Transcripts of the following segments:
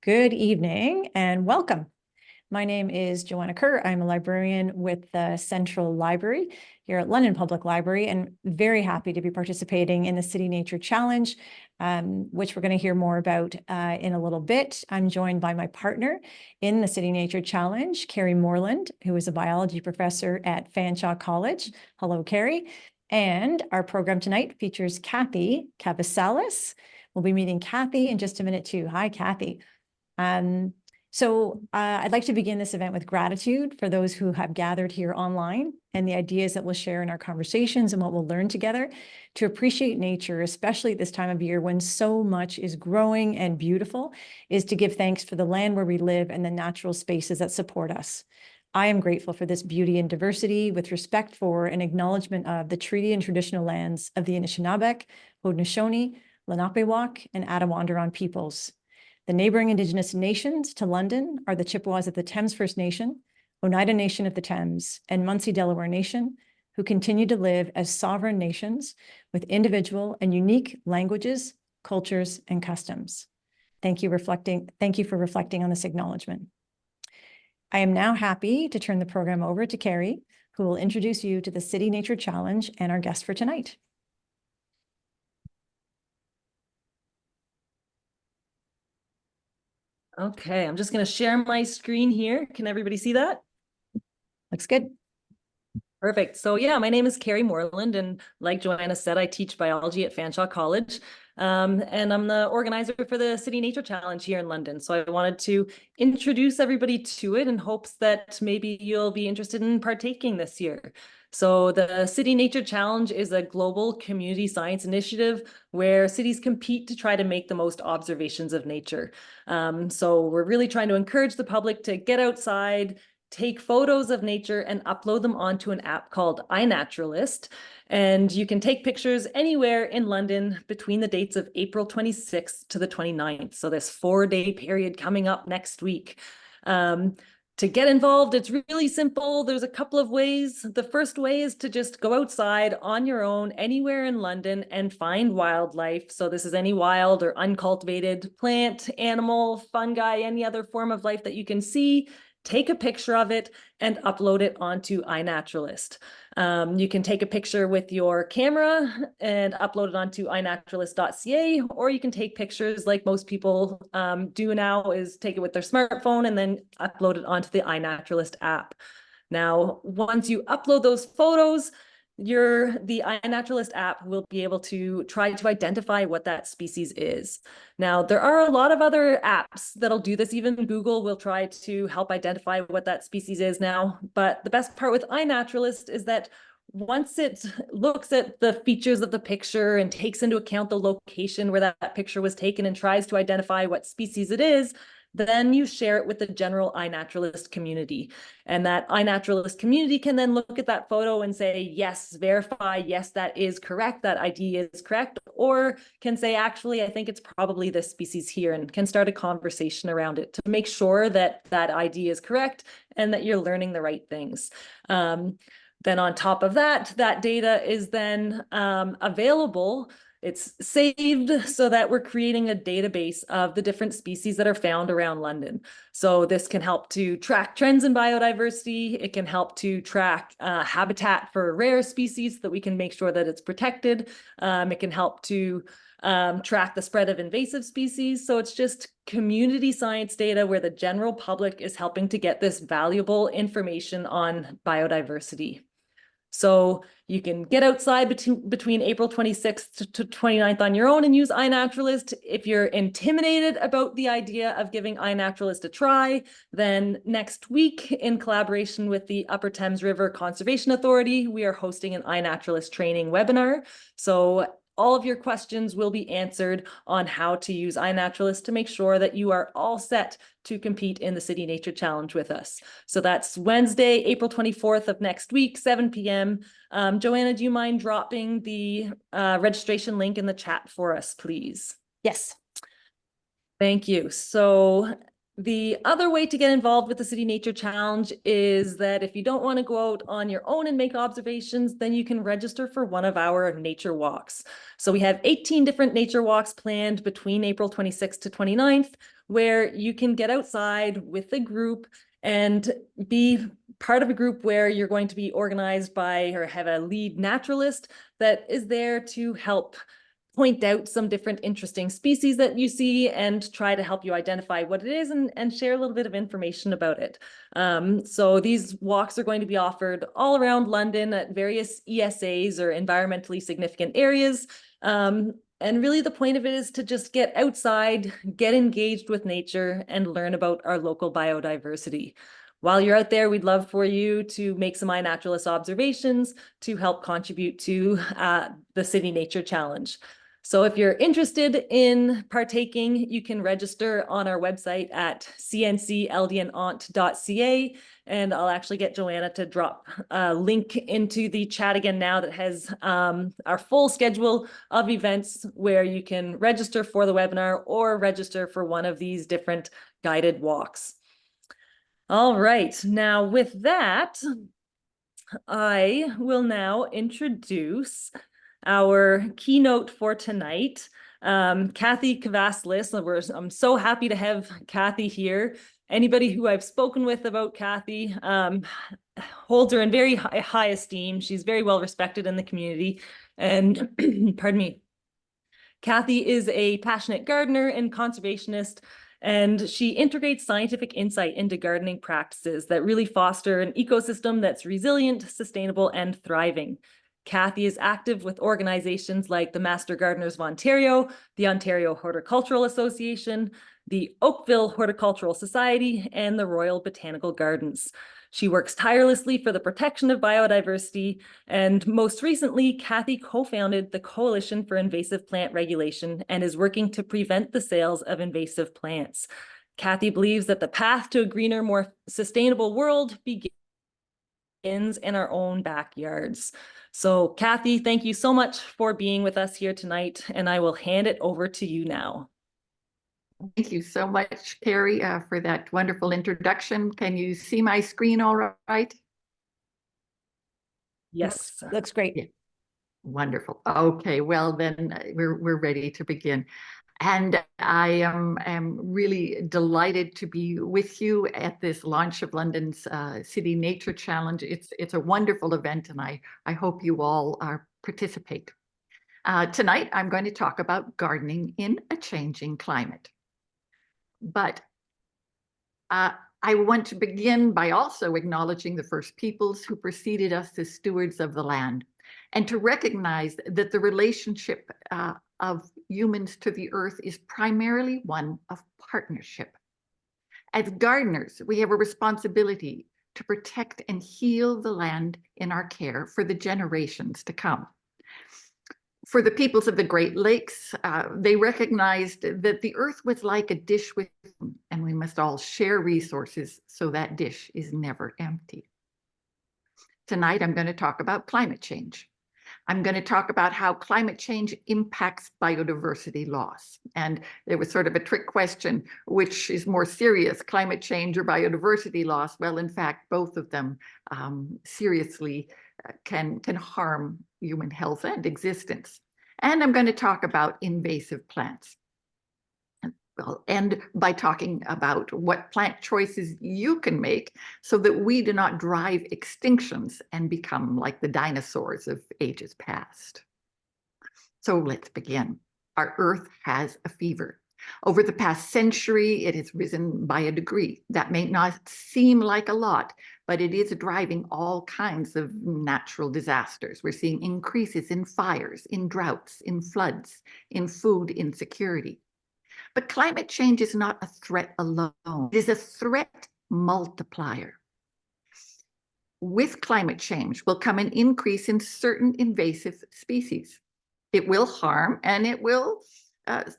Good evening and welcome. My name is Joanna Kerr. I'm a librarian with the Central Library here at London Public Library, and very happy to be participating in the City Nature Challenge, which we're going to hear more about in a little bit. I'm joined by my partner in the City Nature Challenge, Carrie Moreland, who is a biology professor at Fanshawe College. Hello, Carrie. And our program tonight features Cathy Kavassalis. We'll be meeting Cathy in just a minute too. Hi, Cathy. I'd like to begin this event with gratitude for those who have gathered here online and the ideas that we'll share in our conversations and what we'll learn together to appreciate nature, especially at this time of year when so much is growing and beautiful, is to give thanks for the land where we live and the natural spaces that support us. I am grateful for this beauty and diversity with respect for an acknowledgement of the treaty and traditional lands of the Anishinaabe, Haudenosaunee, Lenape-Wauk, and Attawandaron peoples. The neighboring Indigenous nations to London are the Chippewas of the Thames First Nation, Oneida Nation of the Thames, and Munsee Delaware Nation, who continue to live as sovereign nations with individual and unique languages, cultures, and customs. Thank you for reflecting on this acknowledgement. I am now happy to turn the program over to Carrie, who will introduce you to the City Nature Challenge and our guest for tonight. Okay, I'm just going to share my screen here. Can everybody see that? Looks good. Perfect. So yeah, my name is Carrie Moreland, and like Joanna said, I teach biology at Fanshawe College, and I'm the organizer for the City Nature Challenge here in London. So I wanted to introduce everybody to it in hopes that maybe you'll be interested in partaking this year. So the City Nature Challenge is a global community science initiative where cities compete to try to make the most observations of nature. So we're really trying to encourage the public to get outside, take photos of nature and upload them onto an app called iNaturalist. And you can take pictures anywhere in London between the dates of April 26th to the 29th. So this 4-day period coming up next week. To get involved, it's really simple. There's a couple of ways. The first way is to just go outside on your own anywhere in London and find wildlife. So this is any wild or uncultivated plant, animal, fungi, any other form of life that you can see. Take a picture of it and upload it onto iNaturalist. You can take a picture with your camera and upload it onto iNaturalist.ca, or you can take pictures like most people do now, is take it with their smartphone and then upload it onto the iNaturalist app. Now, once you upload those photos, the iNaturalist app will be able to try to identify what that species is. Now, there are a lot of other apps that'll do this. Even Google will try to help identify what that species is now. But the best part with iNaturalist is that once it looks at the features of the picture and takes into account the location where that picture was taken and tries to identify what species it is, then you share it with the general iNaturalist community. And that iNaturalist community can then look at that photo and say, yes, verify, yes, that is correct, that ID is correct, or can say, actually, I think it's probably this species here, and can start a conversation around it to make sure that that ID is correct and that you're learning the right things. Then on top of that, that data is then available. It's saved so that we're creating a database of the different species that are found around London. So this can help to track trends in biodiversity. It can help to track habitat for rare species so that we can make sure that it's protected. It can help to track the spread of invasive species. So it's just community science data where the general public is helping to get this valuable information on biodiversity. So you can get outside between April 26th to 29th on your own and use iNaturalist. If you're intimidated about the idea of giving iNaturalist a try, then next week, in collaboration with the Upper Thames River Conservation Authority, we are hosting an iNaturalist training webinar. So all of your questions will be answered on how to use iNaturalist to make sure that you are all set to compete in the City Nature Challenge with us. So that's Wednesday, April 24th of next week, 7 p.m. Joanna, do you mind dropping the registration link in the chat for us, please? Yes. Thank you. So The other way to get involved with the City Nature Challenge is that if you don't want to go out on your own and make observations, then you can register for one of our nature walks. So we have 18 different nature walks planned between April 26th to 29th, where you can get outside with a group and be part of a group where you're going to be organized by or have a lead naturalist that is there to help point out some different interesting species that you see and try to help you identify what it is and share a little bit of information about it. So these walks are going to be offered all around London at various ESAs or environmentally significant areas. And really the point of it is to just get outside, get engaged with nature, and learn about our local biodiversity. While you're out there, we'd love for you to make some iNaturalist observations to help contribute to the City Nature Challenge. So if you're interested in partaking, you can register on our website at cncldnaunt.ca. And I'll actually get Joanna to drop a link into the chat again now that has our full schedule of events where you can register for the webinar or register for one of these different guided walks. All right, now with that, I will now introduce our keynote for tonight, Cathy Kavassalis. I'm so happy to have Cathy here. Anybody who I've spoken with about Cathy holds her in very high esteem. She's very well respected in the community. And pardon me. Cathy is a passionate gardener and conservationist, and she integrates scientific insight into gardening practices that really foster an ecosystem that's resilient, sustainable, and thriving. Cathy is active with organizations like the Master Gardeners of Ontario, the Ontario Horticultural Association, the Oakville Horticultural Society, and the Royal Botanical Gardens. She works tirelessly for the protection of biodiversity, and most recently, Cathy co-founded the Coalition for Invasive Plant Regulation and is working to prevent the sales of invasive plants. Cathy believes that the path to a greener, more sustainable world begins in our own backyards. So Cathy, thank you so much for being with us here tonight, and I will hand it over to you now. Thank you so much, Carrie, for that wonderful introduction. Can you see my screen all right? Yes. Looks great. Yeah. Wonderful. Okay, well then we're ready to begin. And I am really delighted to be with you at this launch of London's City Nature Challenge. It's a wonderful event, and I hope you all participate. Tonight, I'm going to talk about gardening in a changing climate. But I want to begin by also acknowledging the first peoples who preceded us as stewards of the land, and to recognize that the relationship of humans to the earth is primarily one of partnership. As gardeners, we have a responsibility to protect and heal the land in our care for the generations to come. For the peoples of the Great Lakes, they recognized that the earth was like a dish with them, and we must all share resources so that dish is never empty. Tonight, I'm going to talk about climate change. I'm going to talk about how climate change impacts biodiversity loss. And there was sort of a trick question, which is more serious, climate change or biodiversity loss? Well, in fact, both of them seriously can harm human health and existence. And I'm going to talk about invasive plants. I'll end by talking about what plant choices you can make so that we do not drive extinctions and become like the dinosaurs of ages past. So let's begin. Our Earth has a fever. Over the past century, it has risen by a degree. That may not seem like a lot, but it is driving all kinds of natural disasters. We're seeing increases in fires, in droughts, in floods, in food insecurity. But climate change is not a threat alone. It is a threat multiplier. With climate change will come an increase in certain invasive species. It will harm and it will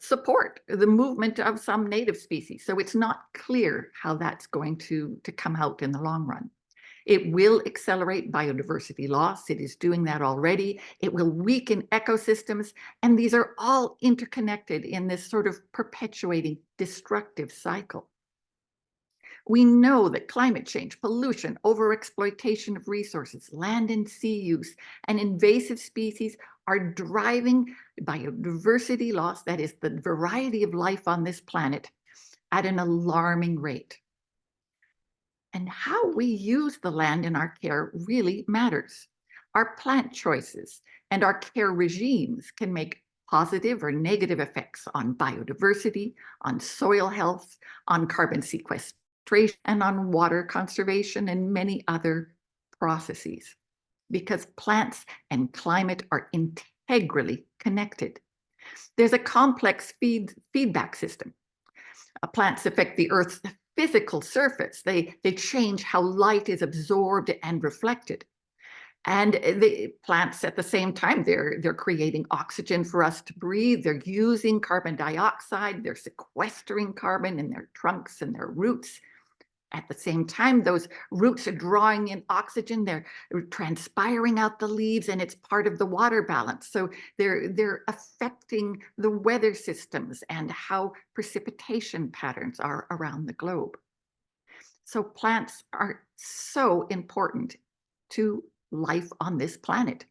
support the movement of some native species. So it's not clear how that's going to come out in the long run. It will accelerate biodiversity loss. It is doing that already. It will weaken ecosystems. And these are all interconnected in this sort of perpetuating destructive cycle. We know that climate change, pollution, overexploitation of resources, land and sea use, and invasive species are driving biodiversity loss, that is the variety of life on this planet, at an alarming rate. And how we use the land in our care really matters. Our plant choices and our care regimes can make positive or negative effects on biodiversity, on soil health, on carbon sequestration, and on water conservation and many other processes, because plants and climate are integrally connected. There's a complex feedback system. Plants affect the Earth's physical surface. They change how light is absorbed and reflected. And the plants at the same time, they're creating oxygen for us to breathe. They're using carbon dioxide. They're sequestering carbon in their trunks and their roots. At the same time, those roots are drawing in oxygen. They're transpiring out the leaves, and it's part of the water balance. So they're affecting the weather systems and how precipitation patterns are around the globe. So plants are so important to life on this planet.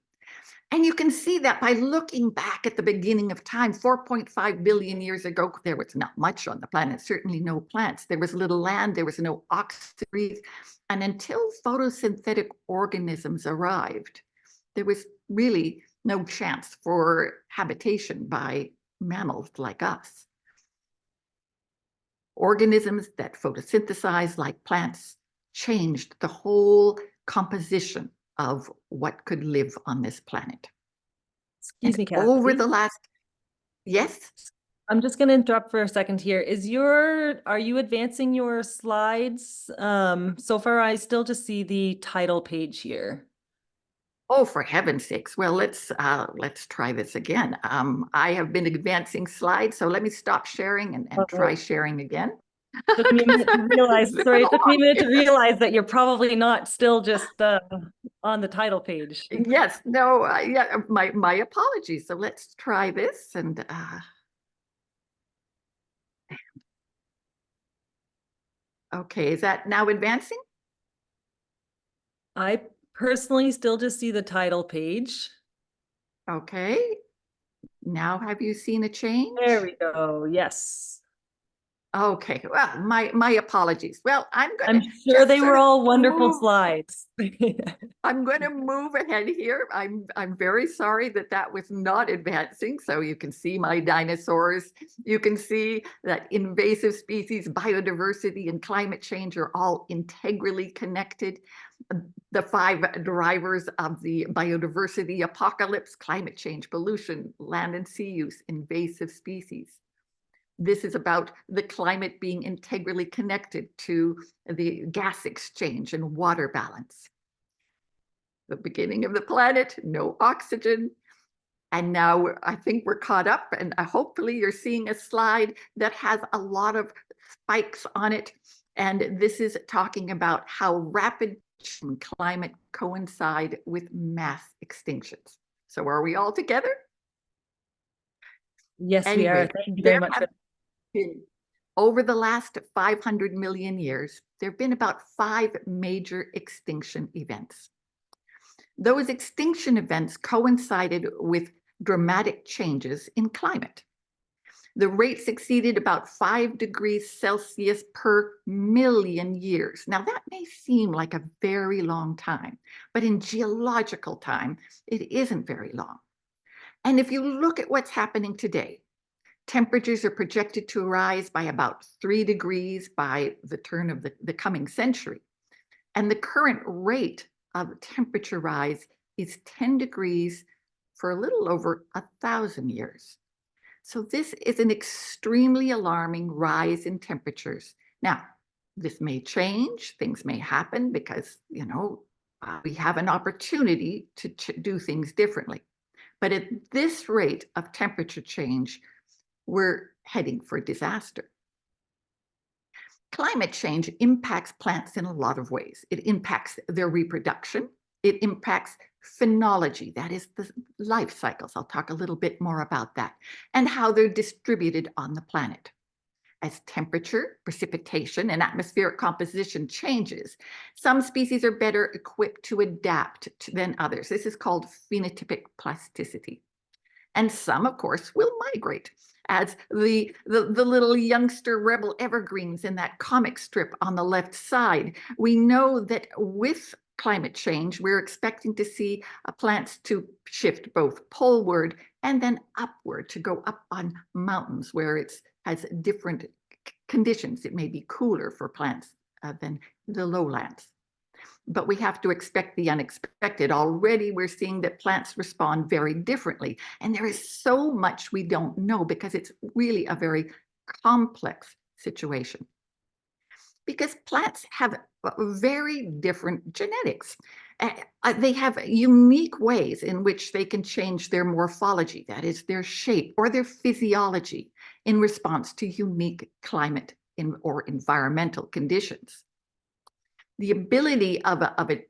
And you can see that by looking back at the beginning of time, 4.5 billion years ago, there was not much on the planet, certainly no plants. There was little land, there was no oxygen. And until photosynthetic organisms arrived, there was really no chance for habitation by mammals like us. Organisms that photosynthesize like plants changed the whole composition of what could live on this planet. Excuse me, Cathy. Over the last, yes? I'm just going to interrupt for a second here. Are you advancing your slides? So far, I still just see the title page here. Oh, for heaven's sakes. Well, let's try this again. I have been advancing slides, so let me stop sharing and try sharing again. Took me a minute to realize, sorry, it took me a minute to realize that you're probably not still just on the title page. Yes, no, yeah, my apologies. So let's try this and okay, is that now advancing? I personally still just see the title page. Okay. Now have you seen a change? There we go. Yes. Okay, well, my apologies. Well, I'm sure they were all wonderful slides. I'm going to move ahead here. I'm very sorry that was not advancing. So you can see my dinosaurs. You can see that invasive species, biodiversity, and climate change are all integrally connected. The 5 drivers of the biodiversity apocalypse: climate change, pollution, land and sea use, invasive species. This is about the climate being integrally connected to the gas exchange and water balance. The beginning of the planet, no oxygen. And now I think we're caught up, and hopefully you're seeing a slide that has a lot of spikes on it. And this is talking about how rapid climate coincide with mass extinctions. So are we all together? Yes, Anyway, we are. Thank you very much. Over the last 500 million years, there have been about 5 major extinction events. Those extinction events coincided with dramatic changes in climate. The rates exceeded about 5 degrees Celsius per million years. Now, that may seem like a very long time, but in geological time, it isn't very long. And if you look at what's happening today, temperatures are projected to rise by about 3 degrees by the turn of the coming century. And the current rate of temperature rise is 10 degrees for a little over 1,000 years. So this is an extremely alarming rise in temperatures. Now, this may change, things may happen because, we have an opportunity to do things differently. But at this rate of temperature change, we're heading for disaster. Climate change impacts plants in a lot of ways. It impacts their reproduction. It impacts phenology, that is the life cycles. I'll talk a little bit more about that, and how they're distributed on the planet. as temperature, precipitation, and atmospheric composition changes, some species are better equipped to adapt than others. This is called phenotypic plasticity. And some, of course, will migrate, as the little youngster rebel evergreens in that comic strip on the left side. We know that with climate change, we're expecting to see plants to shift both poleward and then upward, to go up on mountains where it has different conditions. It may be cooler for plants than the lowlands. But we have to expect the unexpected. Already we're seeing that plants respond very differently. And there is so much we don't know because it's really a very complex situation. Because plants have very different genetics. They have unique ways in which they can change their morphology, that is their shape or their physiology, in response to unique climate or environmental conditions. The ability of an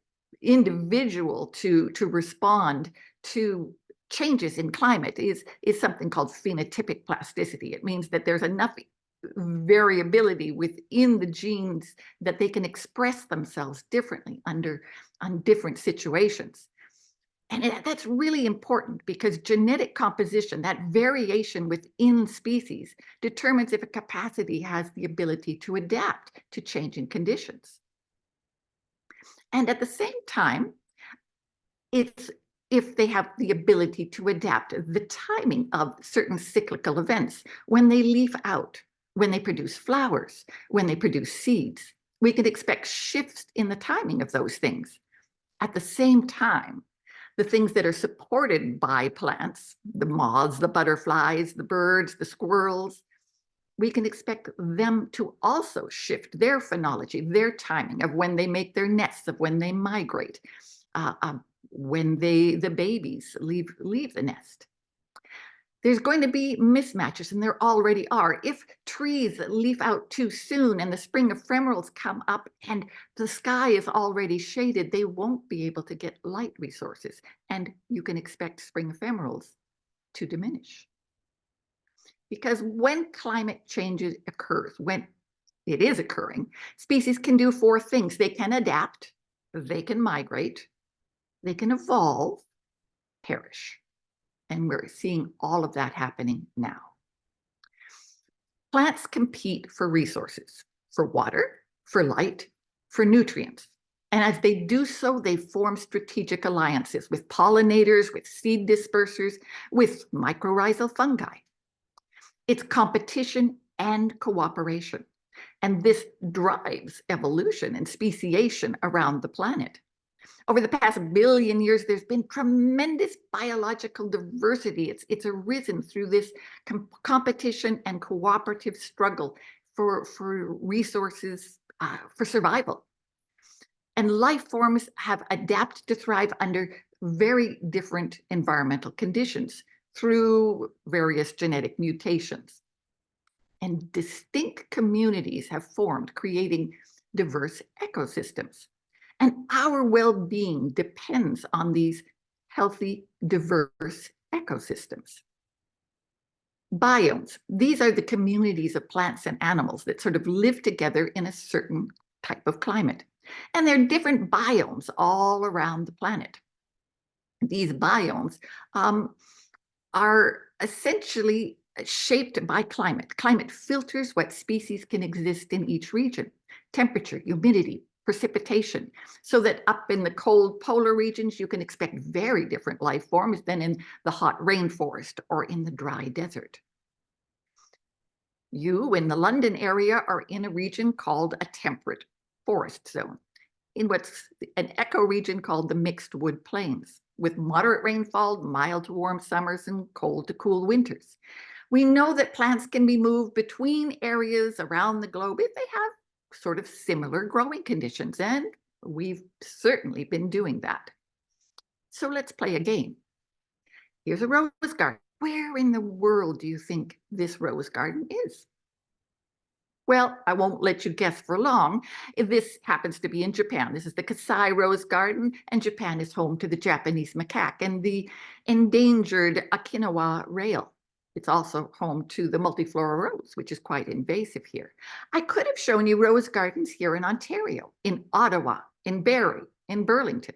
individual to respond to changes in climate is something called phenotypic plasticity. It means that there's enough variability within the genes that they can express themselves differently on different situations. And that's really important because genetic composition, that variation within species, determines if a capacity has the ability to adapt to changing conditions. And at the same time, it's if they have the ability to adapt the timing of certain cyclical events, when they leaf out, when they produce flowers, when they produce seeds. We can expect shifts in the timing of those things. At the same time, the things that are supported by plants, the moths, the butterflies, the birds, the squirrels, we can expect them to also shift their phenology, their timing of when they make their nests, of when they migrate, when the babies leave the nest. There's going to be mismatches, and there already are. If trees leaf out too soon and the spring ephemerals come up and the sky is already shaded, they won't be able to get light resources, and you can expect spring ephemerals to diminish. Because when climate change occurs, when it is occurring, species can do four things. They can adapt, they can migrate, they can evolve, perish. And we're seeing all of that happening now. Plants compete for resources, for water, for light, for nutrients. And as they do so, they form strategic alliances with pollinators, with seed dispersers, with mycorrhizal fungi. It's competition and cooperation. And this drives evolution and speciation around the planet. Over the past billion years, there's been tremendous biological diversity. It's arisen through this competition and cooperative struggle for resources, for survival. And life forms have adapted to thrive under very different environmental conditions through various genetic mutations. And distinct communities have formed, creating diverse ecosystems. And our well-being depends on these healthy, diverse ecosystems. Biomes, these are the communities of plants and animals that sort of live together in a certain type of climate. And there are different biomes all around the planet. These biomes are essentially shaped by climate. Climate filters what species can exist in each region: temperature, humidity, precipitation, so that up in the cold polar regions, you can expect very different life forms than in the hot rainforest or in the dry desert. You in the London area are in a region called a temperate forest zone, in what's an ecoregion called the mixed wood plains, with moderate rainfall, mild to warm summers, and cold to cool winters. We know that plants can be moved between areas around the globe if they have sort of similar growing conditions, and we've certainly been doing that. So let's play a game. Here's a rose garden. Where in the world do you think this rose garden is? Well, I won't let you guess for long. This happens to be in Japan. This is the Kasai Rose Garden, and Japan is home to the Japanese macaque and the endangered Okinawa rail. It's also home to the multiflora rose, which is quite invasive here. I could have shown you rose gardens here in Ontario, in Ottawa, in Barrie, in Burlington.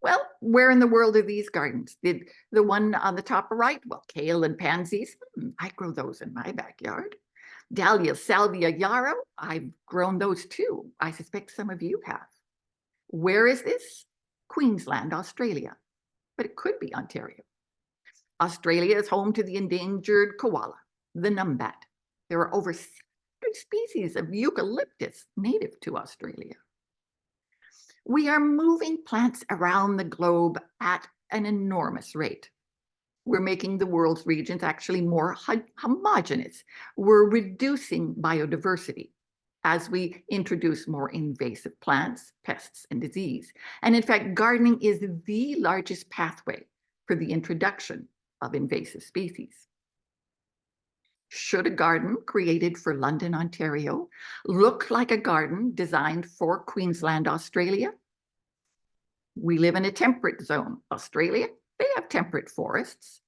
Well, where in the world are these gardens? Did the one on the top right? Well, kale and pansies, I grow those in my backyard. Dahlia, salvia, yarrow, I've grown those too. I suspect some of you have. Where is this? Queensland, Australia, but it could be Ontario. Australia is home to the endangered koala, the numbat. There are over 600 species of eucalyptus native to Australia. We are moving plants around the globe at an enormous rate. We're making the world's regions actually more homogeneous. We're reducing biodiversity as we introduce more invasive plants, pests, and disease. And in fact, gardening is the largest pathway for the introduction of invasive species. Should a garden created for London, Ontario, look like a garden designed for Queensland, Australia? We live in a temperate zone. Australia, they have temperate forests.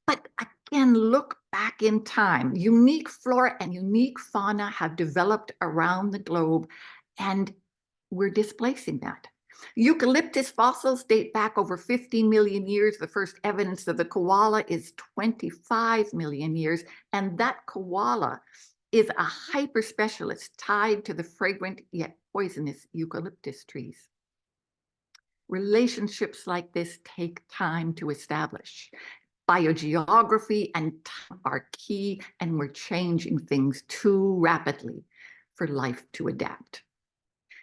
But again, look back in time. Unique flora and unique fauna have developed around the globe, and we're displacing that. Eucalyptus fossils date back over 50 million years. The first evidence of the koala is 25 million years, and that koala is a hyper specialist tied to the fragrant yet poisonous eucalyptus trees. Relationships like this take time to establish. Biogeography and time are key, and we're changing things too rapidly for life to adapt.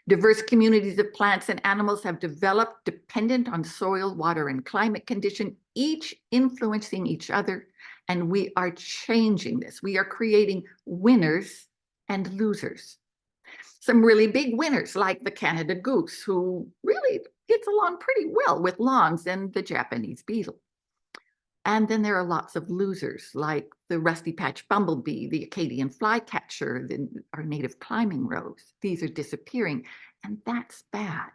Diverse communities of plants and animals have developed dependent on soil, water, and climate condition, each influencing each other, and we are changing this. We are creating winners and losers. Some really big winners like the Canada goose, who really gets along pretty well with lawns, and the Japanese beetle. And then there are lots of losers like the rusty patch bumblebee, the Acadian flycatcher, our native climbing rose. These are disappearing, and that's bad.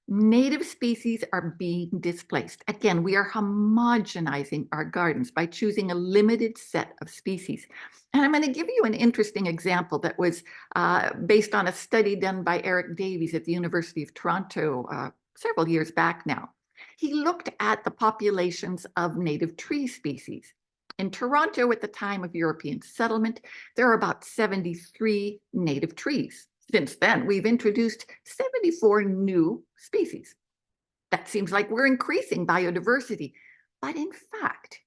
Native species are being displaced. Again, we are homogenizing our gardens by choosing a limited set of species. And I'm going to give you an interesting example that was based on a study done by Eric Davies at the University of Toronto several years back now. He looked at the populations of native tree species. In Toronto, at the time of European settlement, there are about 73 native trees. Since then, we've introduced 74 new species. That seems like we're increasing biodiversity, but in fact,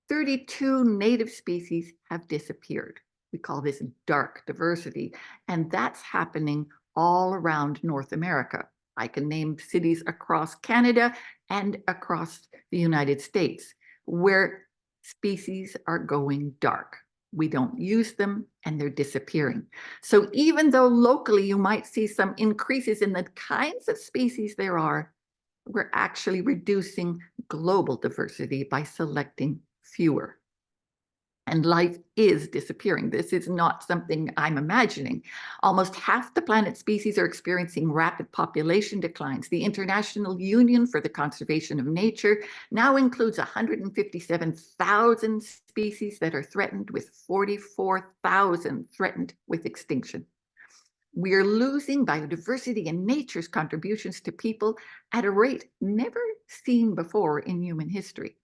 32 native species have disappeared. We call this dark diversity, and that's happening all around North America. I can name cities across Canada and across the United States where species are going dark. We don't use them, and they're disappearing. So even though locally you might see some increases in the kinds of species there are, we're actually reducing global diversity by selecting fewer. And life is disappearing. This is not something I'm imagining. Almost half the planet's species are experiencing rapid population declines. The International Union for the Conservation of Nature now includes 157,000 species that are threatened, with 44,000 threatened with extinction. We are losing biodiversity and nature's contributions to people at a rate never seen before in human history.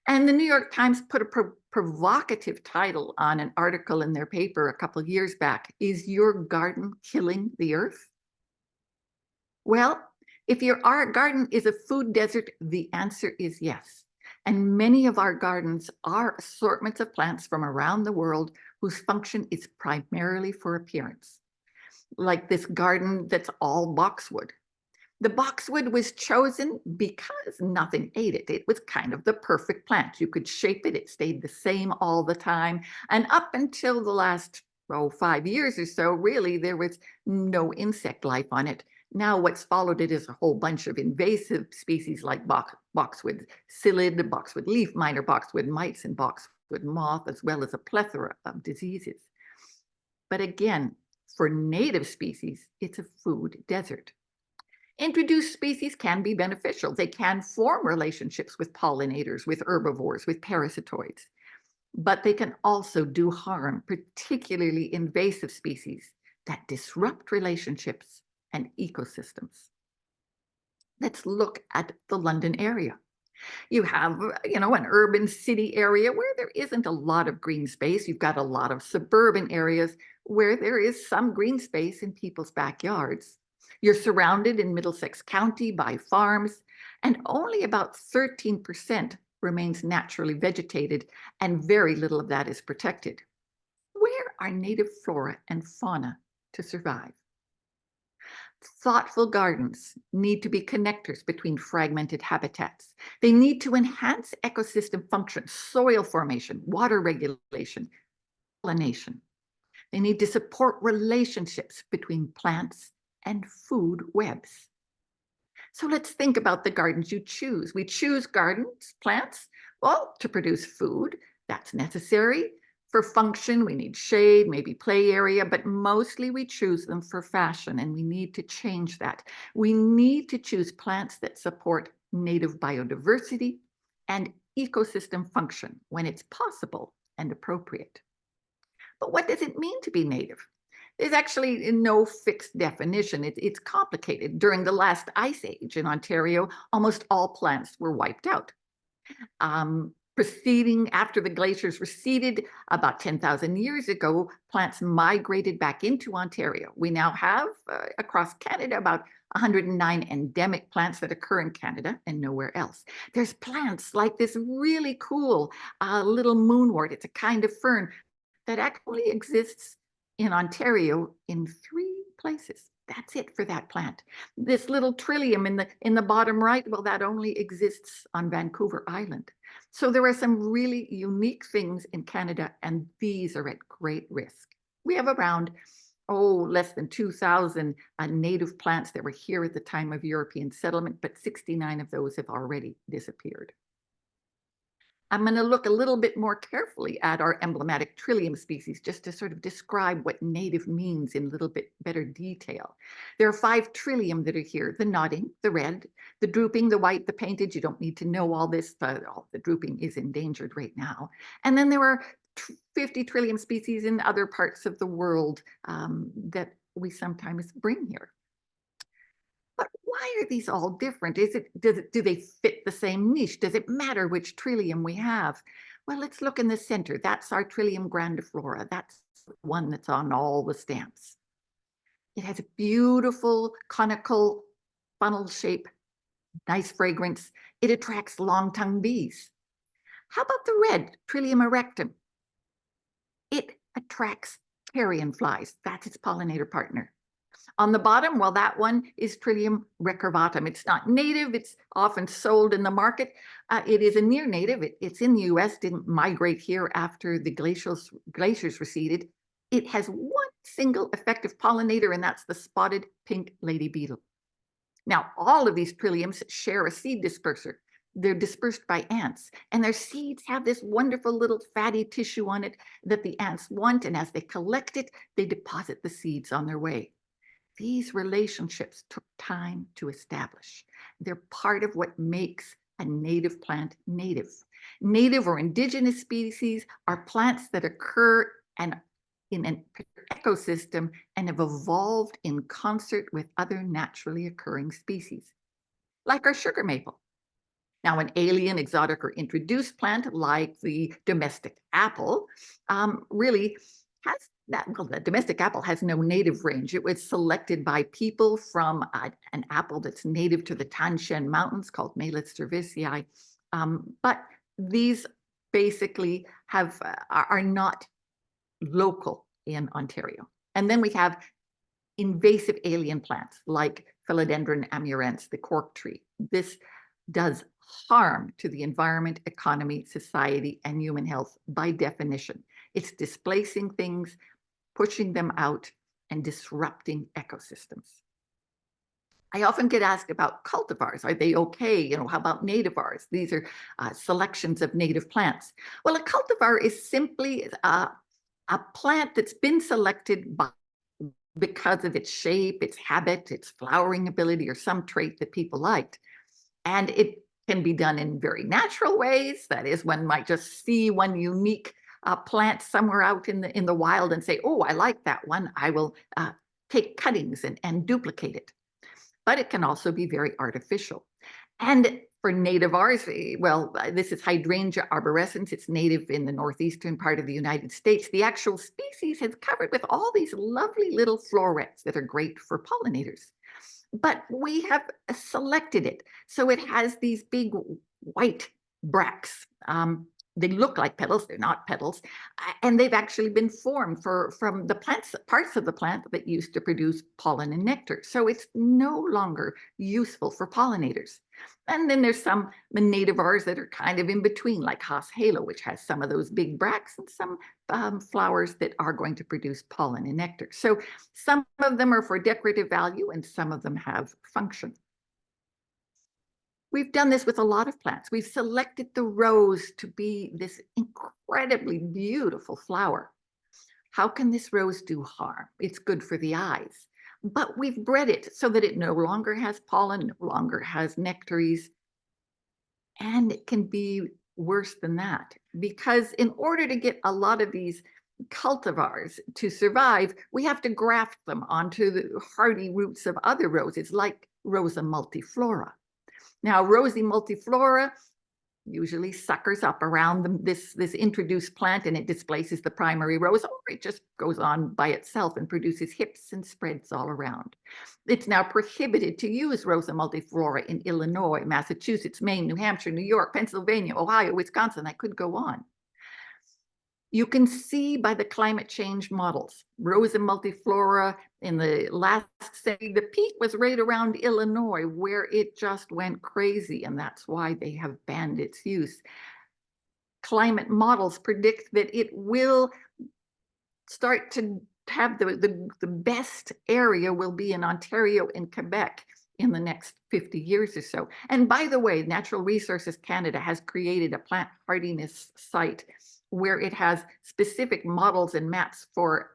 And the New York Times put a provocative title on an article in their paper a couple of years back: "Is your garden killing the earth?" Well, if your garden is a food desert, the answer is yes. And many of our gardens are assortments of plants from around the world whose function is primarily for appearance. Like this garden that's all boxwood. The boxwood was chosen because nothing ate it. It was kind of the perfect plant. You could shape it. It stayed the same all the time. And up until the last 5 years or so, really, there was no insect life on it. Now what's followed it is a whole bunch of invasive species like boxwood psyllid, boxwood leaf miner, boxwood mites, and boxwood moth, as well as a plethora of diseases. But again, for native species, it's a food desert. Introduced species can be beneficial. They can form relationships with pollinators, with herbivores, with parasitoids, but they can also do harm, particularly invasive species that disrupt relationships and ecosystems. Let's look at the London area. You have, an urban city area where there isn't a lot of green space. You've got a lot of suburban areas where there is some green space in people's backyards. You're surrounded in Middlesex County by farms, and only about 13% remains naturally vegetated, and very little of that is protected. Where are native flora and fauna to survive? Thoughtful gardens need to be connectors between fragmented habitats. They need to enhance ecosystem function, soil formation, water regulation, pollination. They need to support relationships between plants and food webs. So let's think about the gardens you choose. We choose gardens, plants, well, to produce food. That's necessary. For function, we need shade, maybe play area, but mostly we choose them for fashion, and we need to change that. We need to choose plants that support native biodiversity and ecosystem function when it's possible and appropriate. But what does it mean to be native? There's actually no fixed definition. It's complicated. During the last ice age in Ontario, almost all plants were wiped out. Proceeding after the glaciers receded about 10,000 years ago, plants migrated back into Ontario. We now have across Canada about 109 endemic plants that occur in Canada and nowhere else. There's plants like this really cool little moonwort. It's a kind of fern that actually exists in Ontario in 3 places. That's it for that plant. This little trillium in the bottom right, well, that only exists on Vancouver Island. So there are some really unique things in Canada, and these are at great risk. We have around, less than 2,000 native plants that were here at the time of European settlement, but 69 of those have already disappeared. I'm going to look a little bit more carefully at our emblematic trillium species just to sort of describe what native means in a little bit better detail. There are 5 trillium that are here: the nodding, the red, the drooping, the white, the painted. You don't need to know all this, but the drooping is endangered right now. And then there are 50 trillium species in other parts of the world that we sometimes bring here. But why are these all different? Do they fit the same niche? Does it matter which trillium we have? Well, let's look in the center. That's our Trillium grandiflora. That's the one that's on all the stamps. It has a beautiful conical funnel shape, nice fragrance. It attracts long-tongued bees. How about the red, Trillium erectum? It attracts carrion flies. That's its pollinator partner. On the bottom, well, that one is Trillium recurvatum. It's not native. It's often sold in the market. It is a near native. It's in the US, didn't migrate here after the glaciers receded. It has one single effective pollinator, and that's the spotted pink lady beetle. Now, all of these trilliums share a seed disperser. They're dispersed by ants, and their seeds have this wonderful little fatty tissue on it that the ants want, and as they collect it, they deposit the seeds on their way. These relationships took time to establish. They're part of what makes a native plant native. Native or indigenous species are plants that occur in an ecosystem and have evolved in concert with other naturally occurring species, like our sugar maple. Now, an alien, exotic, or introduced plant like the domestic apple really has that. Well, the domestic apple has no native range. It was selected by people from an apple that's native to the Tanshan Mountains called Malus cerevisiae. But these basically are not local in Ontario. And then we have invasive alien plants like Philodendron amurans, the cork tree. This does harm to the environment, economy, society, and human health by definition. It's displacing things, pushing them out, and disrupting ecosystems. I often get asked about cultivars. Are they okay? How about nativars? These are selections of native plants. Well, a cultivar is simply a plant that's been selected by because of its shape, its habit, its flowering ability, or some trait that people liked. And it can be done in very natural ways. That is, one might just see one unique plant somewhere out in the wild and say, oh, I like that one. I will take cuttings and duplicate it. But it can also be very artificial. And for nativars, well, this is Hydrangea arborescens. It's native in the northeastern part of the United States. The actual species is covered with all these lovely little florets that are great for pollinators. But we have selected it. So it has these big white bracts. They look like petals, they're not petals, and they've actually been formed from the parts of the plant that used to produce pollen and nectar. So it's no longer useful for pollinators. And then there's some nativars that are kind of in between, like Haas halo, which has some of those big bracts and some flowers that are going to produce pollen and nectar. So some of them are for decorative value and some of them have function. We've done this with a lot of plants. We've selected the rose to be this incredibly beautiful flower. How can this rose do harm? It's good for the eyes. But we've bred it so that it no longer has pollen, no longer has nectaries. And it can be worse than that, because in order to get a lot of these cultivars to survive, we have to graft them onto the hardy roots of other roses, like Rosa multiflora. Now, Rosa multiflora usually suckers up around this introduced plant, and it displaces the primary rose, or it just goes on by itself and produces hips and spreads all around. It's now prohibited to use Rosa multiflora in Illinois, Massachusetts, Maine, New Hampshire, New York, Pennsylvania, Ohio, Wisconsin. I could go on. You can see by the climate change models, Rosa multiflora in the last century, the peak was right around Illinois, where it just went crazy, and that's why they have banned its use. Climate models predict that it will start to have the best area will be in Ontario and Quebec in the next 50 years or so. And by the way, Natural Resources Canada has created a plant hardiness site where it has specific models and maps for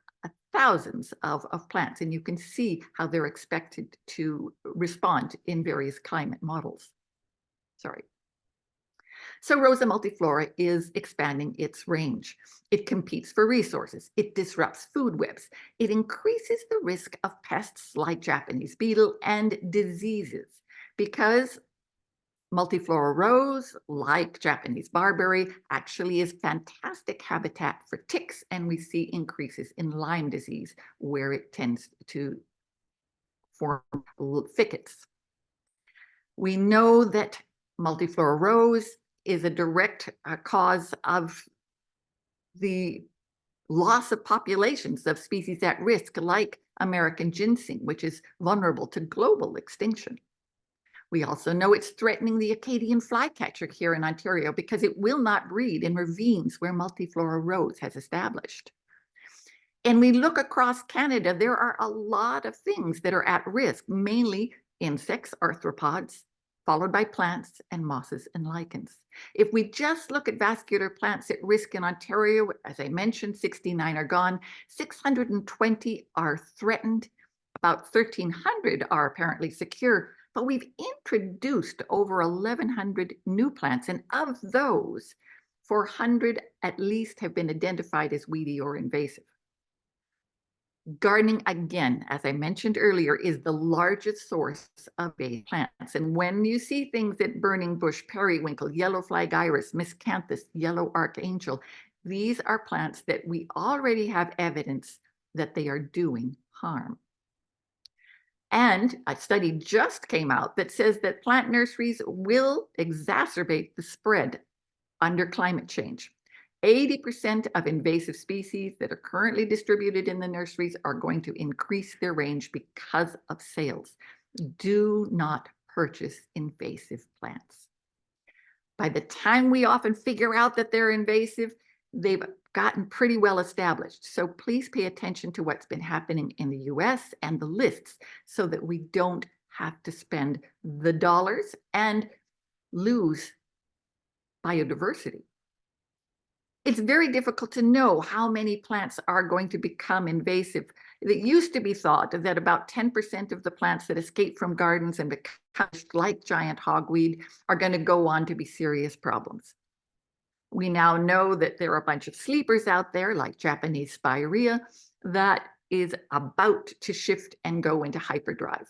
thousands of plants, and you can see how they're expected to respond in various climate models. Sorry. So Rosa multiflora is expanding its range. It competes for resources. It disrupts food webs. It increases the risk of pests like Japanese beetle and diseases, because multiflora rose, like Japanese barberry, actually is fantastic habitat for ticks, and we see increases in Lyme disease where it tends to form thickets. We know that multiflora rose is a direct cause of the loss of populations of species at risk, like American ginseng, which is vulnerable to global extinction. We also know it's threatening the Acadian flycatcher here in Ontario because it will not breed in ravines where multiflora rose has established. And we look across Canada, there are a lot of things that are at risk, mainly insects, arthropods, followed by plants and mosses and lichens. If we just look at vascular plants at risk in Ontario, as I mentioned, 69 are gone, 620 are threatened, about 1,300 are apparently secure, but we've introduced over 1,100 new plants, and of those, 400 at least have been identified as weedy or invasive. Gardening, again, as I mentioned earlier, is the largest source of invasive plants. And when you see things at burning bush, periwinkle, yellow flag iris, miscanthus, yellow archangel, these are plants that we already have evidence that they are doing harm. And a study just came out that says that plant nurseries will exacerbate the spread under climate change. 80% of invasive species that are currently distributed in the nurseries are going to increase their range because of sales. Do not purchase invasive plants. By the time we often figure out that they're invasive, they've gotten pretty well established. So please pay attention to what's been happening in the US and the lists so that we don't have to spend the dollars and lose biodiversity. it's very difficult to know how many plants are going to become invasive. It used to be thought that about 10% of the plants that escape from gardens and become like giant hogweed are going to go on to be serious problems. We now know that there are a bunch of sleepers out there, like Japanese spirea, that is about to shift and go into hyperdrive.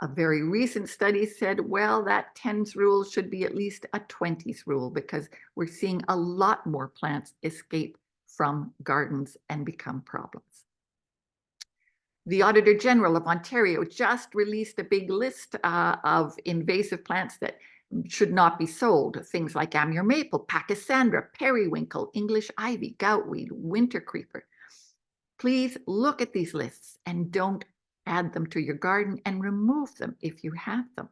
A very recent study said, well, that 10s rule should be at least a 20s rule, because we're seeing a lot more plants escape from gardens and become problems. The Auditor General of Ontario just released a big list of invasive plants that should not be sold. Things like Amur maple, pachysandra, periwinkle, English ivy, goutweed, winter creeper. Please look at these lists and don't add them to your garden, and remove them if you have them.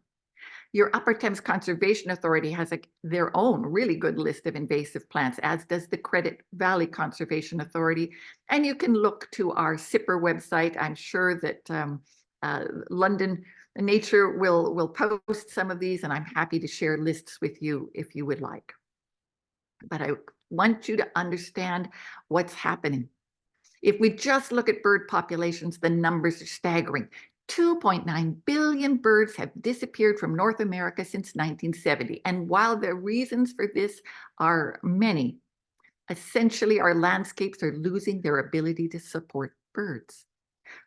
Your Upper Thames Conservation Authority has their own really good list of invasive plants, as does the Credit Valley Conservation Authority. And you can look to our SIPR website. I'm sure that London Nature will post some of these, and I'm happy to share lists with you if you would like. But I want you to understand what's happening. If we just look at bird populations, the numbers are staggering. 2.9 billion birds have disappeared from North America since 1970. And while the reasons for this are many, essentially our landscapes are losing their ability to support birds.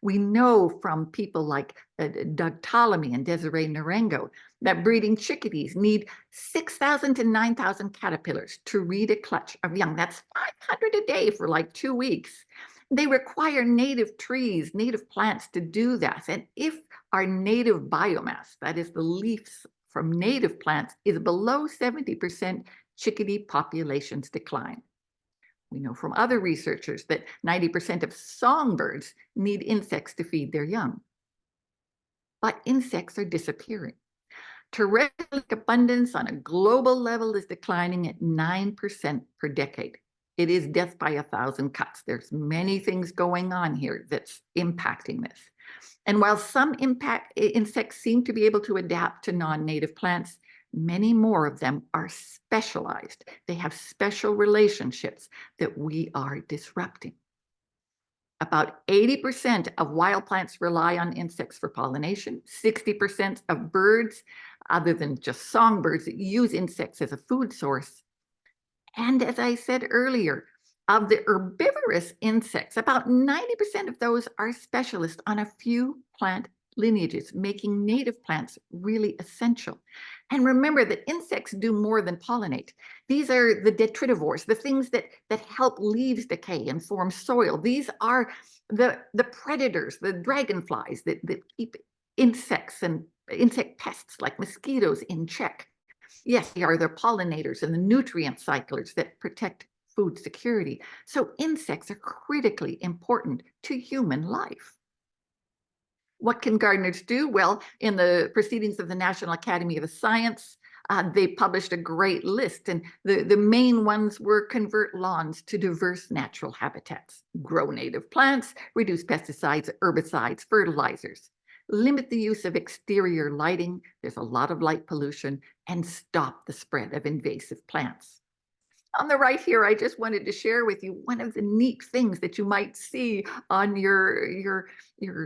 We know from people like Doug Ptolemy and Desiree Narengo that breeding chickadees need 6,000 to 9,000 caterpillars to read a clutch of young. That's 500 a day for like 2 weeks. They require native trees, native plants to do that. And if our native biomass, that is the leaves from native plants, is below 70%, chickadee populations decline. We know from other researchers that 90% of songbirds need insects to feed their young. But insects are disappearing. Terrestrial abundance on a global level is declining at 9% per decade. It is death by 1,000 cuts. There's many things going on here that's impacting this. And while some insects seem to be able to adapt to non-native plants, many more of them are specialized. They have special relationships that we are disrupting. About 80% of wild plants rely on insects for pollination. 60% of birds, other than just songbirds, use insects as a food source. And as I said earlier, of the herbivorous insects, about 90% of those are specialists on a few plant lineages, making native plants really essential. And remember that insects do more than pollinate. These are the detritivores, the things that help leaves decay and form soil. These are the predators, the dragonflies that keep insects and insect pests like mosquitoes in check. Yes, they are the pollinators and the nutrient cyclers that protect food security. So insects are critically important to human life. What can gardeners do? Well, in the Proceedings of the National Academy of Science, they published a great list, and the main ones were convert lawns to diverse natural habitats, grow native plants, reduce pesticides, herbicides, fertilizers, limit the use of exterior lighting, there's a lot of light pollution, and stop the spread of invasive plants. On the right here, I just wanted to share with you one of the neat things that you might see on your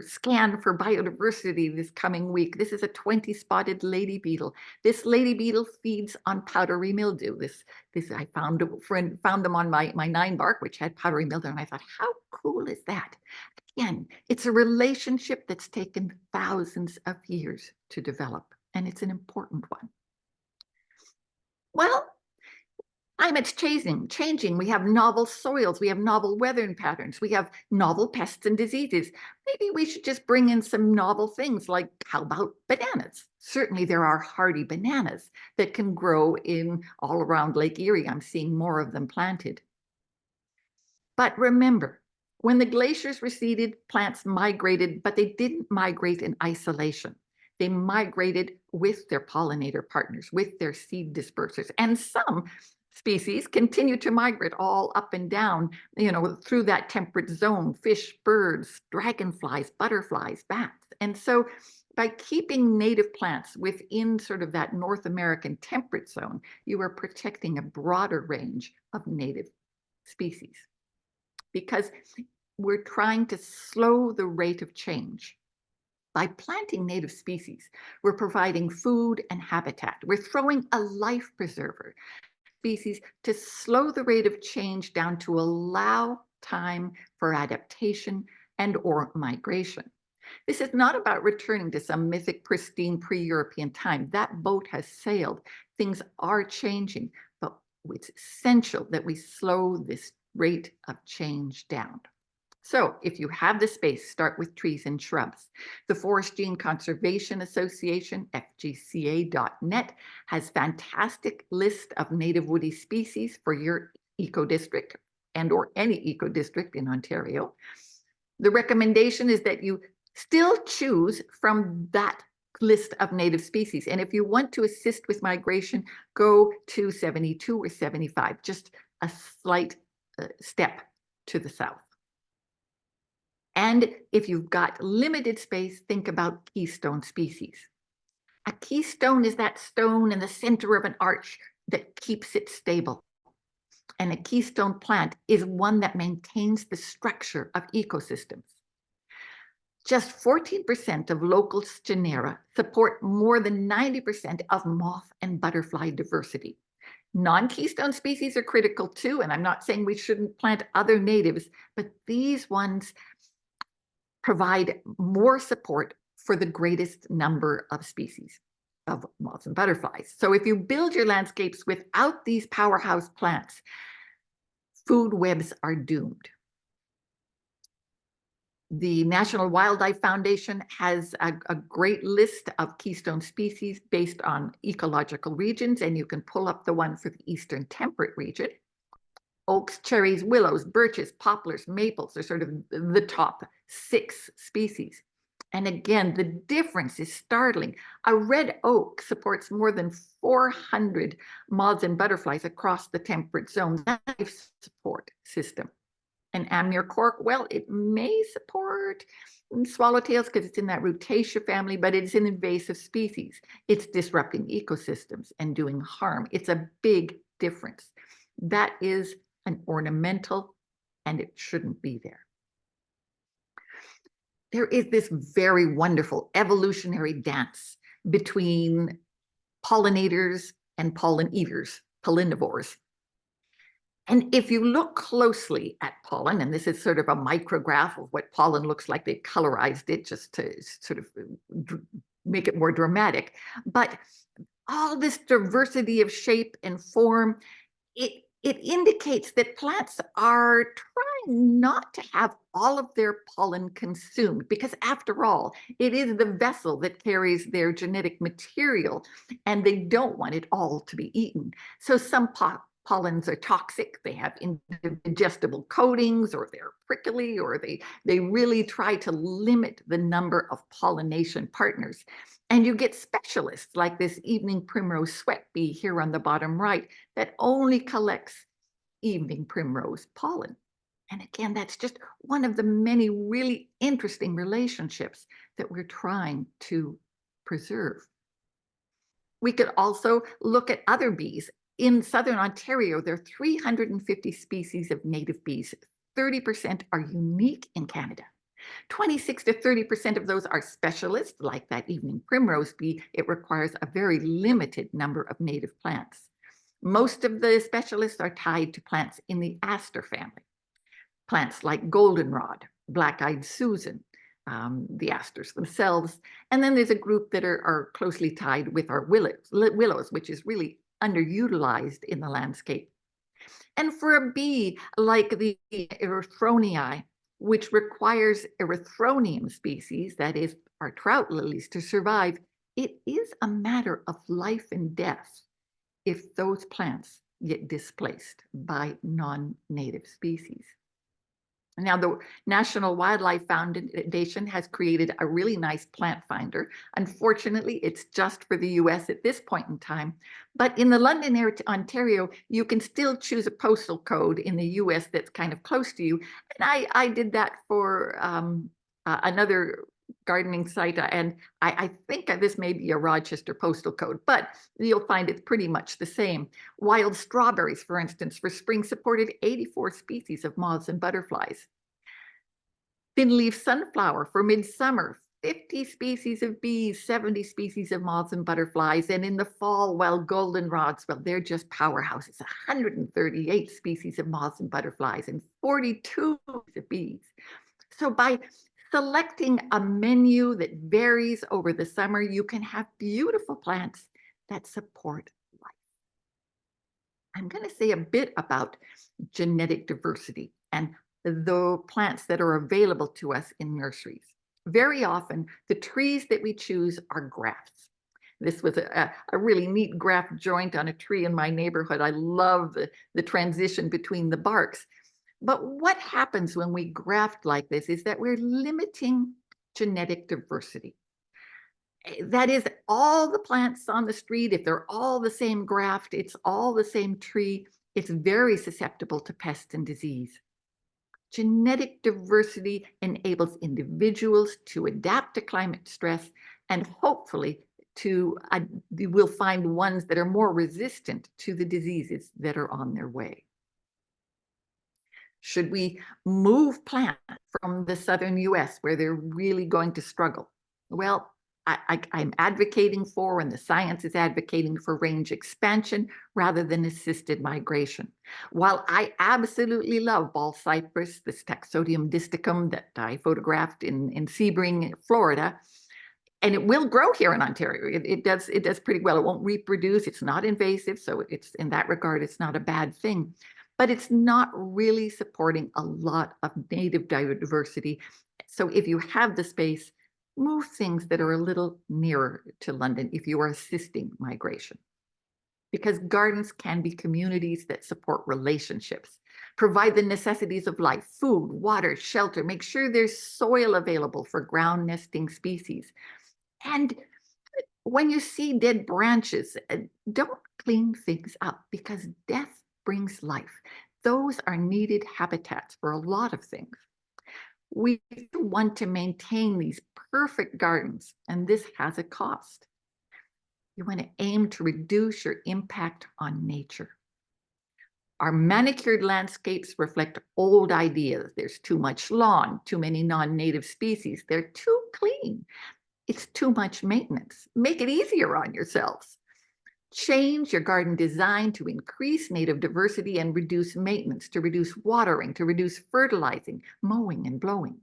scan for biodiversity this coming week. This is a 20-spotted lady beetle. This lady beetle feeds on powdery mildew. This I found them on my 9-bark, which had powdery mildew, and I thought, how cool is that? Again, it's a relationship that's taken thousands of years to develop, and it's an important one. Well, climate's changing. We have novel soils. We have novel weather patterns. We have novel pests and diseases. Maybe we should just bring in some novel things like, how about bananas? Certainly there are hardy bananas that can grow in all around Lake Erie. I'm seeing more of them planted. But remember, when the glaciers receded, plants migrated, but they didn't migrate in isolation. They migrated with their pollinator partners, with their seed dispersers, and some species continue to migrate all up and down, through that temperate zone, fish, birds, dragonflies, butterflies, bats. And so by keeping native plants within sort of that North American temperate zone, you are protecting a broader range of native species, because we're trying to slow the rate of change. By planting native species, we're providing food and habitat. We're throwing a life preserver species to slow the rate of change down to allow time for adaptation and or migration. This is not about returning to some mythic, pristine pre-European time. That boat has sailed. Things are changing, but it's essential that we slow this rate of change down. So if you have the space, start with trees and shrubs. The Forestry and Conservation Association, fgca.net, has fantastic list of native woody species for your eco-district and or any eco-district in Ontario. The recommendation is that you still choose from that list of native species. And if you want to assist with migration, go to 72 or 75, just a slight step to the south. And if you've got limited space, think about keystone species. A keystone is that stone in the center of an arch that keeps it stable. And a keystone plant is one that maintains the structure of ecosystems. Just 14% of local genera support more than 90% of moth and butterfly diversity. Non-keystone species are critical too, and I'm not saying we shouldn't plant other natives, but these ones provide more support for the greatest number of species of moths and butterflies. So if you build your landscapes without these powerhouse plants, food webs are doomed. The National Wildlife Foundation has a great list of keystone species based on ecological regions, and you can pull up the one for the Eastern Temperate region. Oaks, cherries, willows, birches, poplars, maples are sort of the top 6 species. And again, the difference is startling. A red oak supports more than 400 moths and butterflies across the temperate zone. That's a life support system. An Amur cork, well, it may support swallowtails because it's in that Rutaceae family, but it's an invasive species. It's disrupting ecosystems and doing harm. It's a big difference. That is an ornamental, and it shouldn't be there. There is this very wonderful evolutionary dance between pollinators and pollen eaters, pollinivores. And if you look closely at pollen, and this is sort of a micrograph of what pollen looks like, they colorized it just to sort of make it more dramatic, but all this diversity of shape and form, it indicates that plants are trying not to have all of their pollen consumed, because after all, it is the vessel that carries their genetic material, and they don't want it all to be eaten. So some pollens are toxic, they have indigestible coatings, or they're prickly, or they really try to limit the number of pollination partners. And you get specialists like this evening primrose sweat bee here on the bottom right that only collects evening primrose pollen. And again, that's just one of the many really interesting relationships that we're trying to preserve. We could also look at other bees. In Southern Ontario, there are 350 species of native bees. 30% are unique in Canada. 26 to 30% of those are specialists, like that evening primrose bee. It requires a very limited number of native plants. Most of the specialists are tied to plants in the aster family. Plants like goldenrod, black-eyed Susan, the asters themselves. And then there's a group that are closely tied with our willows, which is really underutilized in the landscape. And for a bee like the erythroniae, which requires erythronium species, that is our trout lilies, to survive, it is a matter of life and death if those plants get displaced by non-native species. Now, the National Wildlife Foundation has created a really nice plant finder. Unfortunately, it's just for the US at this point in time. But in the London area, Ontario, you can still choose a postal code in the US that's kind of close to you. And I did that for another gardening site, and I think this may be a Rochester postal code, but you'll find it's pretty much the same. Wild strawberries, for instance, for spring supported 84 species of moths and butterflies. Thin leaf sunflower for midsummer, 50 species of bees, 70 species of moths and butterflies. And in the fall, well, goldenrods, well, they're just powerhouses, 138 species of moths and butterflies and 42 of bees. So by selecting a menu that varies over the summer, you can have beautiful plants that support life. I'm going to say a bit about genetic diversity and the plants that are available to us in nurseries. Very often, the trees that we choose are grafts. This was a really neat graft joint on a tree in my neighborhood. I love the transition between the barks. But what happens when we graft like this is that we're limiting genetic diversity. That is, all the plants on the street, if they're all the same graft, it's all the same tree, it's very susceptible to pest and disease. Genetic diversity enables individuals to adapt to climate stress, and hopefully we'll find ones that are more resistant to the diseases that are on their way. Should we move plants from the southern US where they're really going to struggle? Well, I'm advocating for, and the science is advocating for, range expansion rather than assisted migration. While I absolutely love ball cypress, this Taxodium disticum that I photographed in Sebring, Florida, and it will grow here in Ontario. It does pretty well. It won't reproduce. It's not invasive, so it's, in that regard, it's not a bad thing. But it's not really supporting a lot of native biodiversity. So if you have the space, move things that are a little nearer to London if you are assisting migration. Because gardens can be communities that support relationships, provide the necessities of life, food, water, shelter, make sure there's soil available for ground nesting species. And when you see dead branches, don't clean things up, because death brings life. Those are needed habitats for a lot of things. We want to maintain these perfect gardens, and this has a cost. You want to aim to reduce your impact on nature. Our manicured landscapes reflect old ideas. There's too much lawn, too many non-native species. They're too clean. It's too much maintenance. Make it easier on yourselves. Change your garden design to increase native diversity and reduce maintenance, to reduce watering, to reduce fertilizing, mowing, and blowing.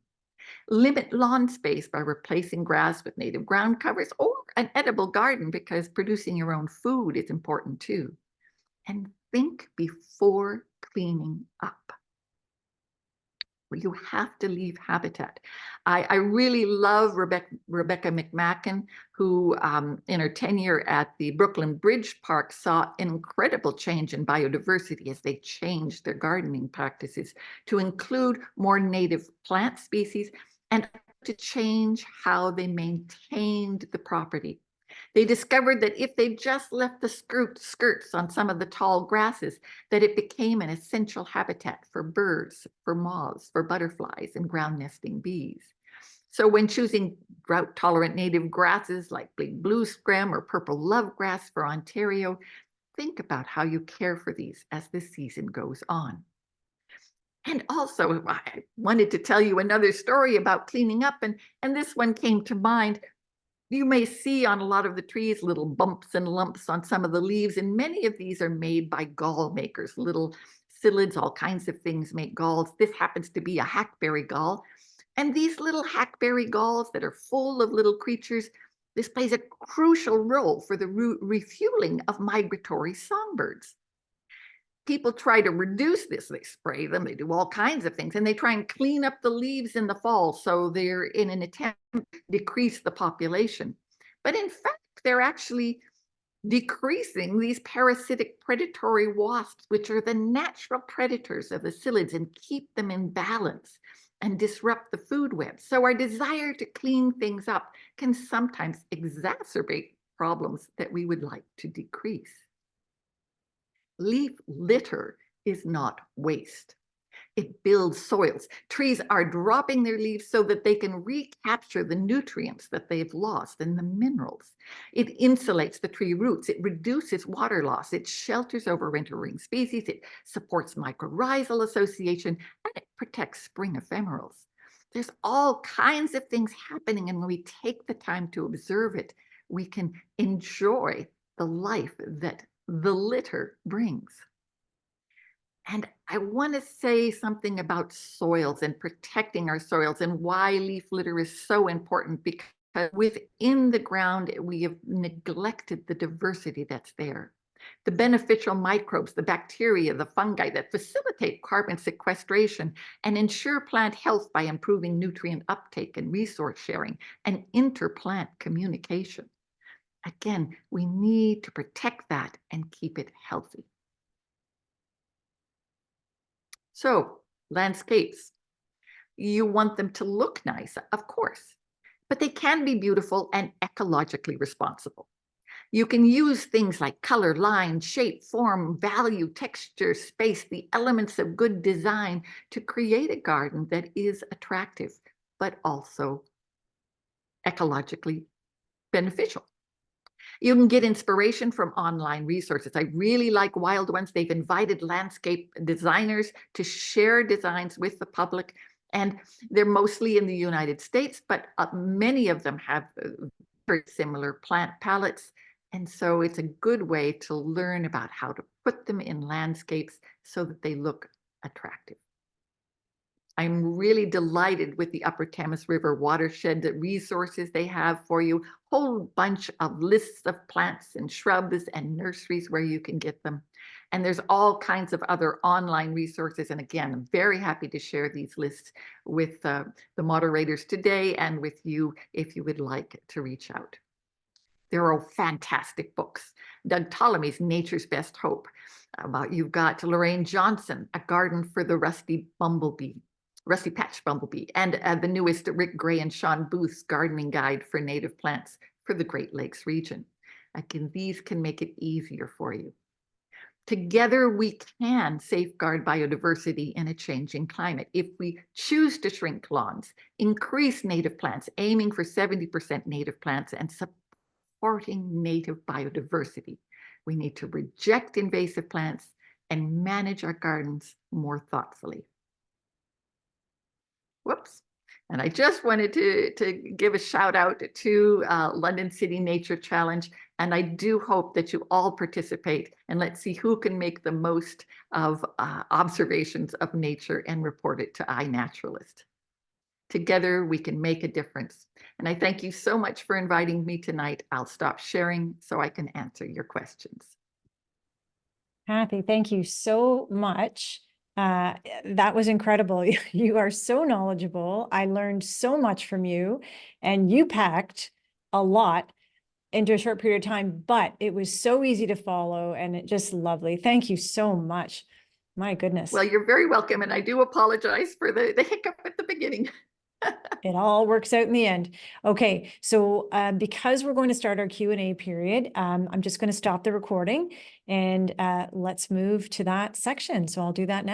Limit lawn space by replacing grass with native ground covers or an edible garden, because producing your own food is important too. And think before cleaning up. You have to leave habitat. I really love Rebecca McMacken, who in her tenure at the Brooklyn Bridge Park saw an incredible change in biodiversity as they changed their gardening practices to include more native plant species and to change how they maintained the property. They discovered that if they just left the skirts on some of the tall grasses, that it became an essential habitat for birds, for moths, for butterflies, and ground nesting bees. So when choosing drought-tolerant native grasses like big blue scram or purple lovegrass for Ontario, think about how you care for these as the season goes on. And also, I wanted to tell you another story about cleaning up, and this one came to mind. You may see on a lot of the trees little bumps and lumps on some of the leaves, and many of these are made by gall makers. Little psyllids, all kinds of things make galls. This happens to be a hackberry gall. And these little hackberry galls that are full of little creatures, this plays a crucial role for the refueling of migratory songbirds. People try to reduce this. They spray them, they do all kinds of things, and they try and clean up the leaves in the fall, so they're in an attempt to decrease the population. But in fact, they're actually decreasing these parasitic predatory wasps, which are the natural predators of the psyllids and keep them in balance and disrupt the food web. So our desire to clean things up can sometimes exacerbate problems that we would like to decrease. Leaf litter is not waste. It builds soils. Trees are dropping their leaves so that they can recapture the nutrients that they've lost and the minerals. It insulates the tree roots. It reduces water loss. It shelters overwintering species. It supports mycorrhizal association, and it protects spring ephemerals. There's all kinds of things happening, and when we take the time to observe it, we can enjoy the life that the litter brings. And I want to say something about soils and protecting our soils and why leaf litter is so important, because within the ground, we have neglected the diversity that's there. The beneficial microbes, the bacteria, the fungi that facilitate carbon sequestration and ensure plant health by improving nutrient uptake and resource sharing and interplant communication. Again, we need to protect that and keep it healthy. So, landscapes, you want them to look nice, of course, but they can be beautiful and ecologically responsible. You can use things like color, line, shape, form, value, texture, space, the elements of good design to create a garden that is attractive, but also ecologically beneficial. You can get inspiration from online resources. I really like Wild Ones. They've invited landscape designers to share designs with the public, and they're mostly in the United States, but many of them have very similar plant palettes. And so it's a good way to learn about how to put them in landscapes so that they look attractive. I'm really delighted with the Upper Thames River watershed resources they have for you. Whole bunch of lists of plants and shrubs and nurseries where you can get them. And there's all kinds of other online resources. And again, I'm very happy to share these lists with the moderators today and with you if you would like to reach out. There are fantastic books. Doug Ptolemy's Nature's Best Hope. You've got Lorraine Johnson, A Garden for the Rusty Patch Bumblebee, and the newest Rick Gray and Sean Booth's Gardening Guide for Native Plants for the Great Lakes region. Again, these can make it easier for you. Together, we can safeguard biodiversity in a changing climate. If we choose to shrink lawns, increase native plants, aiming for 70% native plants and supporting native biodiversity, we need to reject invasive plants and manage our gardens more thoughtfully. Whoops. And I just wanted to give a shout out to London City Nature Challenge. And I do hope that you all participate, and let's see who can make the most of observations of nature and report it to iNaturalist. Together we can make a difference. And I thank you so much for inviting me tonight. I'll stop sharing so I can answer your questions. Cathy, thank you so much. That was incredible. You are so knowledgeable. I learned so much from you, and you packed a lot into a short period of time, but it was so easy to follow and it just lovely. Thank you so much. My goodness. Well, you're very welcome. And I do apologize for the hiccup at the beginning. It all works out in the end. Okay, so because we're going to start our Q&A period, I'm just going to stop the recording and let's move to that section. So I'll do that now.